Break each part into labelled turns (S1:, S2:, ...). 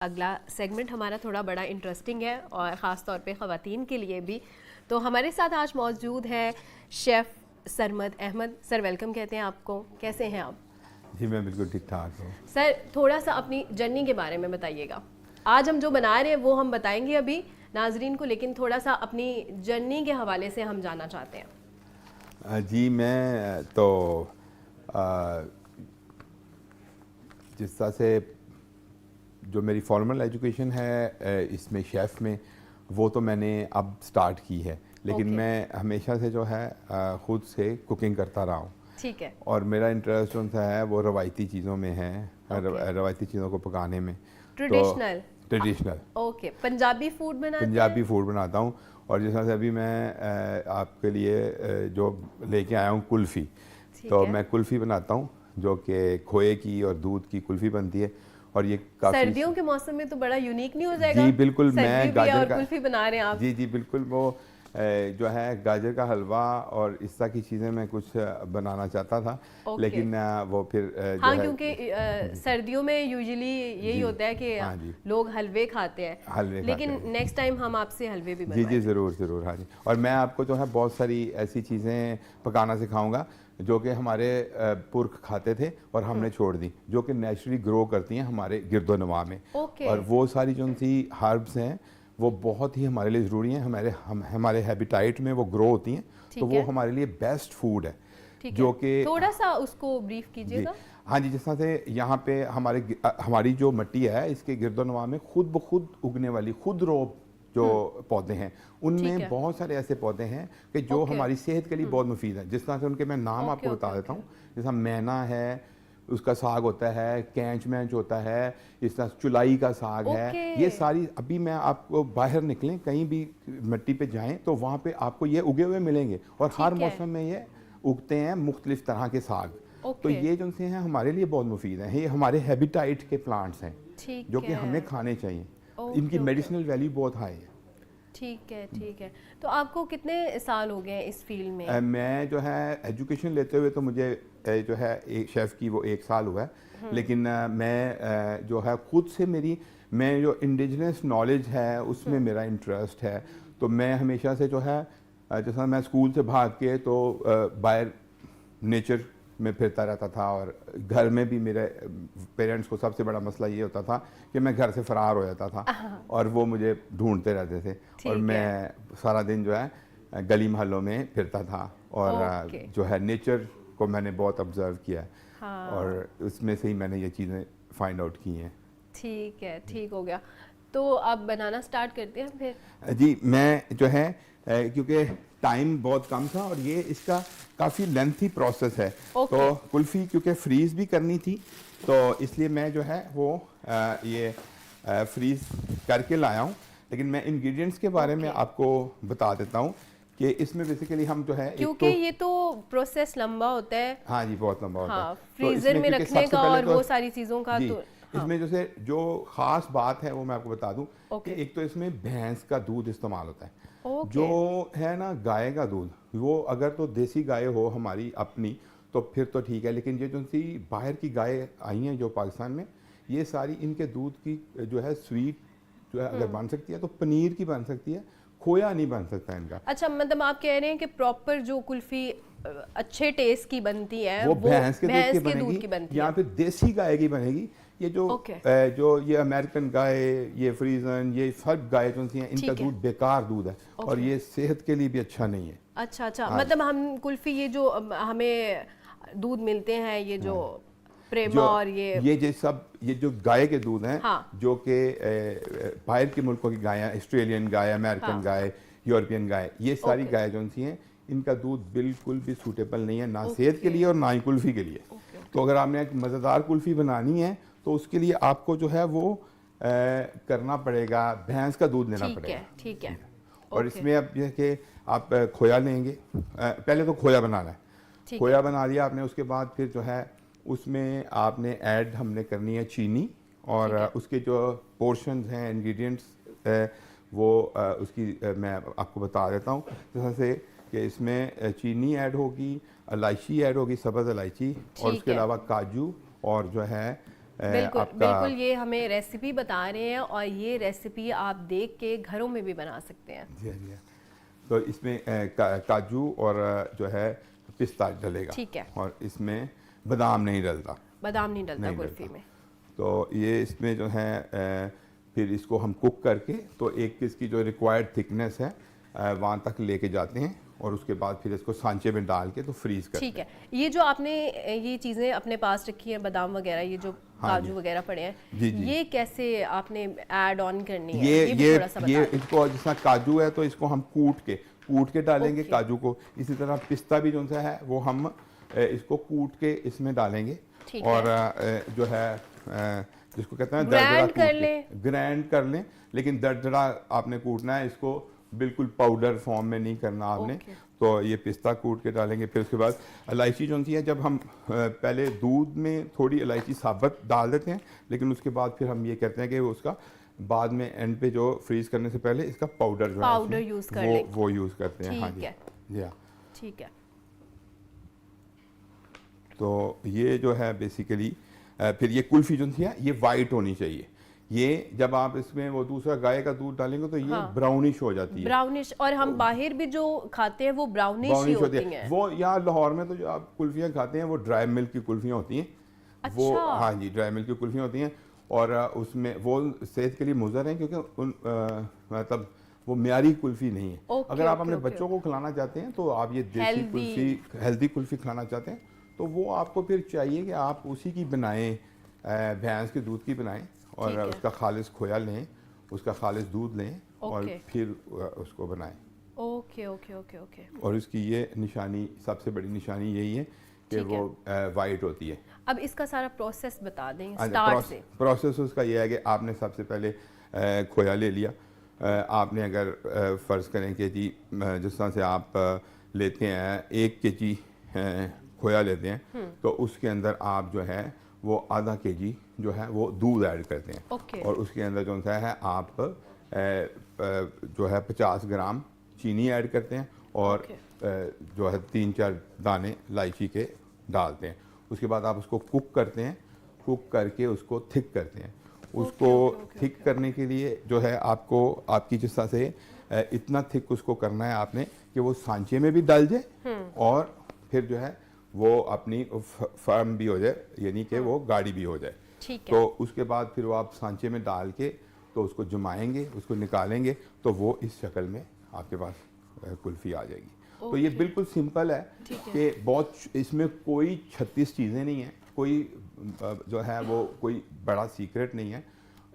S1: अगला सेगमेंट हमारा थोड़ा बड़ा इंटरेस्टिंग है और ख़ास तौर पे ख़वातीन के लिए भी। तो हमारे साथ आज मौजूद है chef Sarmad Ahmed. Sir welcome कहते हैं आपको, कैसे हैं आप?
S2: जी मैं बिल्कुल ठीक ठाक हूँ।
S1: सर थोड़ा सा अपनी जर्नी के बारे में बताइएगा। आज हम जो बना रहे हैं वो हम बताएंगे अभी नाजरीन को, लेकिन थोड़ा सा अपनी जर्नी के हवाले से हम जानना चाहते हैं।
S2: जी मैं तो जिस तरह से जो मेरी फॉर्मल एजुकेशन है इसमें शेफ़ में, वो तो मैंने अब स्टार्ट की है, लेकिन मैं हमेशा से जो है ख़ुद से कुकिंग करता रहा हूँ।
S1: ठीक है।
S2: और मेरा इंटरेस्ट जो है वो रवायती चीज़ों में है, रवायती चीज़ों को पकाने में। Traditional
S1: okay. पंजाबी फूड बनाते हैं?
S2: पंजाबी फूड बनाता हूँ। और जिस तरह से अभी मैं आपके लिए जो लेके आया हूँ कुल्फ़ी, तो मैं कुल्फ़ी बनाता हूँ जो कि खोए की और दूध की कुल्फ़ी बनती है। और ये काफ़ी
S1: सर्दियों के मौसम में तो बड़ा यूनिक नहीं हो जाएगा?
S2: जी बिल्कुल। मैं गाजर का
S1: कुल्फ़ी बना रहे हैं आप?
S2: जी बिल्कुल। वो जो है गाजर का हलवा और इस तरह की चीज़ें मैं कुछ बनाना चाहता था, लेकिन वो फिर
S1: हाँ, क्योंकि सर्दियों में यूजुअली यही होता है कि लोग हलवे खाते हैं, लेकिन नेक्स्ट टाइम हम आपसे हलवे भी बनवाएंगे।
S2: जी ज़रूर ज़रूर। हाँ जी। और मैं आपको जो है बहुत सारी ऐसी चीज़ें पकाना सिखाऊंगा जो कि हमारे पुरख खाते थे और हमने छोड़ दी, जो कि नेचुरली ग्रो करती हैं हमारे गिरदोनवा में। और वो सारी जो सी हर्ब्स हैं वो बहुत ही हमारे लिए ज़रूरी हैं, हमारे हैबिटाइट में वो ग्रो होती हैं, तो वो हमारे लिए बेस्ट फूड है। जो कि
S1: थोड़ा सा उसको ब्रीफ कीजिएगा।
S2: हाँ जी। जिस तरह से यहाँ पे हमारी जो मिट्टी है इसके गिरदोनवा में खुद ब खुद उगने वाली खुद रोप जो पौधे हैं, उनमें बहुत सारे ऐसे पौधे हैं कि जो हमारी सेहत के लिए बहुत मुफीद है। जिस तरह से उनके मैं नाम आपको बता देता हूँ। जैसा मैना है, उसका साग होता है, कैंच मैंच होता है, इस तरह चुलाई का साग है। ये सारी, अभी मैं आपको बाहर निकलें कहीं भी मिट्टी पे जाएं तो वहाँ पे आपको ये उगे हुए मिलेंगे। और हर मौसम में ये उगते हैं मुख्तलिफ तरह के साग। तो ये जो से हैं हमारे लिए बहुत मुफीद हैं। ये हमारे हैबिटाइट के प्लांट्स हैं जो कि हमें खाने चाहिए। इनकी मेडिसिनल वैल्यू बहुत हाई है।
S1: ठीक है ठीक है। तो आपको कितने साल हो गए इस फील्ड में?
S2: मैं जो है एजुकेशन लेते हुए तो मुझे जो है एक शेफ़ की वो 1 साल हुआ है, लेकिन मैं जो है खुद से मैं जो इंडिजिनस नॉलेज है उसमें मेरा इंटरेस्ट है। तो मैं हमेशा से जो है जैसा मैं स्कूल से भाग के तो बाहर नेचर में फिरता रहता था। और घर में भी मेरे पेरेंट्स को सबसे बड़ा मसला ये होता था कि मैं घर से फ़रार हो जाता था और वो मुझे ढूंढते रहते थे। और मैं सारा दिन जो है गली मोहल्लों में फिरता था और जो है नेचर को मैंने बहुत ऑब्जर्व किया है। और उसमें से ही मैंने ये चीज़ें फाइंड आउट की हैं।
S1: ठीक है, ठीक हो गया। तो अब बनाना स्टार्ट करते हैं फिर?
S2: जी मैं जो है क्योंकि टाइम बहुत कम था और ये इसका काफ़ी लेंथी प्रोसेस है। तो कुल्फ़ी क्योंकि फ्रीज़ भी करनी थी, तो इसलिए मैं जो है वो ये फ्रीज़ करके लाया हूँ। लेकिन मैं इंग्रेडिएंट्स के बारे में आपको बता देता हूँ कि इसमें बेसिकली हम जो है,
S1: क्योंकि ये तो प्रोसेस लंबा होता है।
S2: हाँ जी, बहुत लंबा होता है।
S1: फ्रीज़र में रखने का और वो सारी चीज़ों का। तो
S2: इसमें जैसे जो ख़ास बात है वो मैं आपको बता दूं कि एक तो इसमें भैंस का दूध इस्तेमाल होता है। जो है ना गाय का दूध, वो अगर तो देसी गाय हो हमारी अपनी तो फिर तो ठीक है, लेकिन ये जो सी बाहर की गाय आई हैं जो पाकिस्तान में, ये सारी इनके दूध की जो है स्वीट जो है अगर बन सकती है तो पनीर की बन सकती है, खोया नहीं बन सकता इनका।
S1: अच्छा, मतलब आप कह रहे हैं कि प्रॉपर जो कुल्फी अच्छे टेस्ट की बनती है
S2: वो भैंस के दूध की बनेगी या फिर देसी गाय की बनेगी। ये जो ये अमेरिकन गाय, ये फ्रीजन, ये सब गाय जो हैं इनका दूध बेकार दूध है और ये सेहत के लिए भी अच्छा नहीं है।
S1: अच्छा, मतलब हम कुल्फी ये जो हमें दूध मिलते हैं, ये जो प्रेमा और
S2: ये जो गाय के दूध हैं, जो कि बाहर के मुल्कों की गाय, ऑस्ट्रेलियन गाय, अमेरिकन गाय, यूरोपियन गाय, ये सारी गाय जो सी हैं इनका दूध बिल्कुल भी सूटेबल नहीं है, ना सेहत के लिए और ना ही कुल्फ़ी के लिए। तो अगर आपने एक मज़ेदार कुल्फ़ी बनानी है तो उसके लिए आपको जो है वो करना पड़ेगा, भैंस का दूध लेना पड़ेगा।
S1: ठीक है।
S2: और इसमें अब ये कि आप खोया लेंगे, पहले तो खोया बनाना है। खोया बना लिया आपने, उसके बाद फिर जो है उसमें आपने ऐड हमने करनी है चीनी। और उसके जो पोर्शंस हैं, इंग्रेडिएंट्स वो उसकी मैं आपको बता देता हूँ। जैसे से कि इसमें चीनी ऐड होगी, इलायची ऐड होगी, सब्ज़ इलायची, और उसके अलावा काजू और जो है
S1: बिल्कुल बिल्कुल, ये हमें रेसिपी बता रहे हैं और ये रेसिपी आप देख के घरों में भी बना सकते हैं।
S2: जी जी। तो इसमें काजू और जो है पिस्ता डलेगा।
S1: ठीक है।
S2: और इसमें बादाम नहीं डलता।
S1: बादाम नहीं डलता कुल्फी में।
S2: तो ये इसमें जो है फिर इसको हम कुक करके तो एक इसकी जो रिक्वायर्ड थिकनेस है वहाँ तक लेके जाते हैं और उसके बाद फिर इसको सांचे में डाल के तो फ्रीज करते हैं।
S1: ठीक है। ये जो आपने ये चीज़ें अपने पास रखी हैं, बादाम वगैरह, ये जो काजू वगैरह पड़े हैं,
S2: जी जी।
S1: ये कैसे आपने ऐड ऑन करनी है?
S2: ये
S1: भी थोड़ा सा
S2: ये इसको जैसा काजू है तो इसको हम कूट के डालेंगे काजू को। इसी तरह पिस्ता भी जो सा है वो हम इसको कूट के इसमें डालेंगे। और जो है जिसको कहते हैं ग्राइंड कर लें, लेकिन दरदरा आपने कूटना है इसको, बिल्कुल पाउडर फॉर्म में नहीं करना आपने। तो ये पिस्ता कूट के डालेंगे। फिर उसके बाद इलायची जो है, जब हम पहले दूध में थोड़ी इलायची साबुत डाल देते हैं, लेकिन उसके बाद फिर हम ये कहते हैं कि उसका बाद में एंड पे जो फ्रीज करने से पहले इसका पाउडर जो है
S1: यूज कर लें,
S2: वो यूज करते हैं। हाँ जी जी हाँ
S1: ठीक है।
S2: तो ये जो है बेसिकली फिर ये कुल्फी जो थी ये वाइट होनी चाहिए। ये जब आप इसमें वो दूसरा गाय का दूध डालेंगे तो ये ब्राउनिश हो जाती है।
S1: ब्राउनिश, और हम बाहर भी जो खाते हैं वो ब्राउनिश ही होती हैं।
S2: वो यहाँ लाहौर में तो जो आप कुल्फियाँ खाते हैं वो ड्राई मिल्क की कुल्फियाँ होती हैं।
S1: अच्छा।
S2: वो हाँ जी, ड्राई मिल्क की कुल्फियाँ होती हैं और उसमें वो सेहत के लिए मुज़र हैं क्योंकि मतलब वो म्यारी कुल्फी नहीं है। अगर आप अपने बच्चों को खिलाना चाहते हैं तो आप ये देसी कुल्फी, हेल्दी कुल्फी खिलाना चाहते हैं तो वो आपको फिर चाहिए कि आप उसी की बनाएं, भैंस के दूध की बनाएं और उसका खालिस खोया लें, उसका खालिस दूध लें और फिर उसको बनाएं।
S1: Okay okay okay okay.
S2: और इसकी ये निशानी, सबसे बड़ी निशानी यही है कि वो वाइट होती है।
S1: अब इसका सारा प्रोसेस बता दें स्टार्ट से।
S2: प्रोसेस उसका ये है कि आपने सबसे पहले खोया ले लिया। आपने अगर फ़र्ज़ करें कि जी जिस तरह से आप लेते हैं 1 kg खोया लेते हैं तो उसके अंदर आप जो है वो आधा kg जो है वो दूध ऐड करते हैं। और उसके अंदर जो है आप जो है 50 ग्राम चीनी ऐड करते हैं और जो है 3-4 दाने इलायची के डालते हैं। उसके बाद आप उसको कुक करते हैं, कुक करके उसको थिक करते हैं। उसको थिक करने के लिए जो है आपको आपकी जिस तरह से इतना थिक उसको करना है आपने कि वो सांचे में भी डल जाए और फिर जो है वो अपनी फर्म भी हो जाए, यानी कि वो गाढ़ी भी हो जाए। तो उसके बाद फिर वो आप सांचे में डाल के तो उसको जमाएंगे, उसको निकालेंगे तो वो इस शक्ल में आपके पास कुल्फ़ी आ जाएगी। तो ये बिल्कुल सिंपल है कि बहुत, इसमें कोई 36 चीज़ें नहीं हैं, कोई जो है वो कोई बड़ा सीक्रेट नहीं है।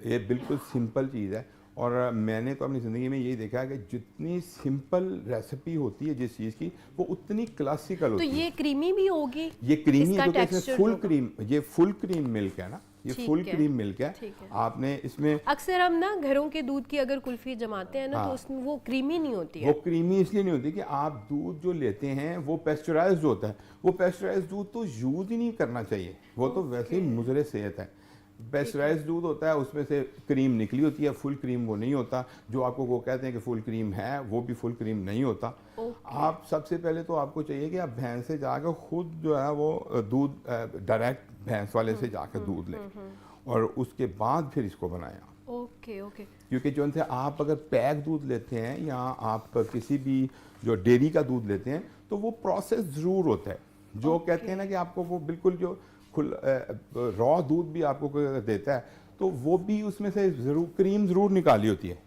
S2: ये बिल्कुल सिंपल चीज़ है। और मैंने तो अपनी ज़िंदगी में यही देखा है कि जितनी सिंपल रेसिपी होती है जिस चीज़ की वो उतनी क्लासिकल होती है।
S1: तो ये क्रीमी भी होगी?
S2: ये क्रीमी है क्योंकि इसमें फुल क्रीम, ये फुल क्रीम मिल्क है ना, ये फुल क्रीम मिल्क है। आपने इसमें
S1: अक्सर हम ना घरों के दूध की अगर कुल्फी जमाते हैं ना तो उसमें वो क्रीमी नहीं होती है।
S2: वो क्रीमी इसलिए नहीं होती कि आप दूध जो लेते हैं वो पेस्चराइज्ड होता है। वो पेस्चराइज्ड दूध तो यूज ही नहीं करना चाहिए, वो तो वैसे ही मुज़र सेहत है। पेस्चराइज्ड दूध होता है, उसमें से क्रीम निकली होती है, फुल क्रीम वो नहीं होता। जो आपको वो कहते हैं कि फुल क्रीम है वो भी फुल क्रीम नहीं होता। आप सबसे पहले तो आपको चाहिए कि आप भैंस से जाकर खुद जो है वो दूध डायरेक्ट भैंस वाले से जाकर दूध लें और उसके बाद फिर इसको बनाएं।
S1: Okay okay.
S2: क्योंकि जो है आप अगर पैक दूध लेते हैं या आप किसी भी जो डेयरी का दूध लेते हैं तो वो प्रोसेस ज़रूर होता है। जो कहते हैं ना कि आपको वो बिल्कुल जो रॉ दूध भी आपको देता है तो वो भी उसमें से ज़रूर क्रीम ज़रूर निकाली होती है।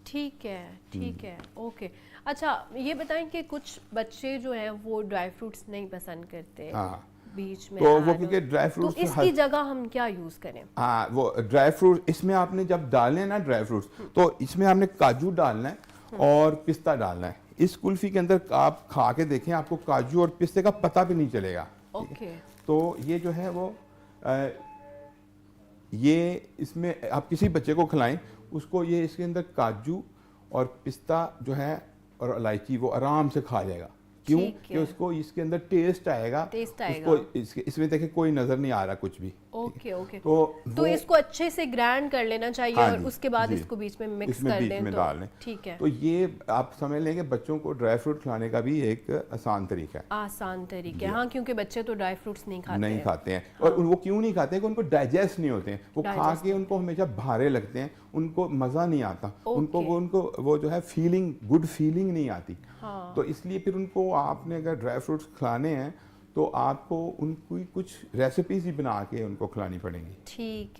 S1: ठीक है ओके। अच्छा ये बताएं कि कुछ बच्चे जो हैं वो ड्राई फ्रूट्स नहीं पसंद करते।
S2: हाँ,
S1: बीच में
S2: तो वो क्योंकि ड्राई फ्रूट्स
S1: तो इसकी जगह हम क्या यूज करें?
S2: हाँ, वो ड्राई फ्रूट इसमें आपने जब डालने ना ड्राई फ्रूट्स तो इसमें आपने काजू डालना है और पिस्ता डालना है। इस कुल्फी के अंदर आप खा के देखें, आपको काजू और पिस्ते का पता भी नहीं चलेगा। तो ये जो है वो ये इसमें आप किसी बच्चे को खिलाएं उसको ये इसके अंदर काजू और पिस्ता जो है और इलायची वो आराम से खा जाएगा। क्यों? कि उसको इसके अंदर टेस्ट आएगा। उसको इसमें देखें कोई नज़र नहीं आ रहा कुछ भी।
S1: Okay okay.
S2: तो
S1: इसको अच्छे से ग्राइंड कर लेना चाहिए
S2: हाँ
S1: और
S2: जी,
S1: उसके बाद
S2: जी,
S1: इसको बीच में मिक्स
S2: इसमें
S1: कर
S2: बीच
S1: दें
S2: में
S1: तो
S2: डाल लें।
S1: ठीक है।
S2: तो ये आप समझ लें कि बच्चों को ड्राई फ्रूट खिलाने का भी एक आसान तरीका है।
S1: आसान तरीके, हाँ, क्योंकि बच्चे तो ड्राई फ्रूट्स नहीं खाते
S2: नहीं
S1: हैं।
S2: खाते हैं और वो क्यों नहीं खाते हैं कि उनको डाइजेस्ट नहीं होते हैं, वो खा
S1: Digest
S2: के उनको हमेशा भारे लगते हैं, उनको मज़ा नहीं आता,
S1: Okay.
S2: उनको वो जो है फीलिंग गुड फीलिंग नहीं आती।
S1: हाँ।
S2: तो इसलिए फिर उनको आपने अगर ड्राई फ्रूट्स खिलाने हैं तो आपको उनकी कुछ रेसिपीज ही बना के उनको खिलानी पड़ेंगी।
S1: ठीक है।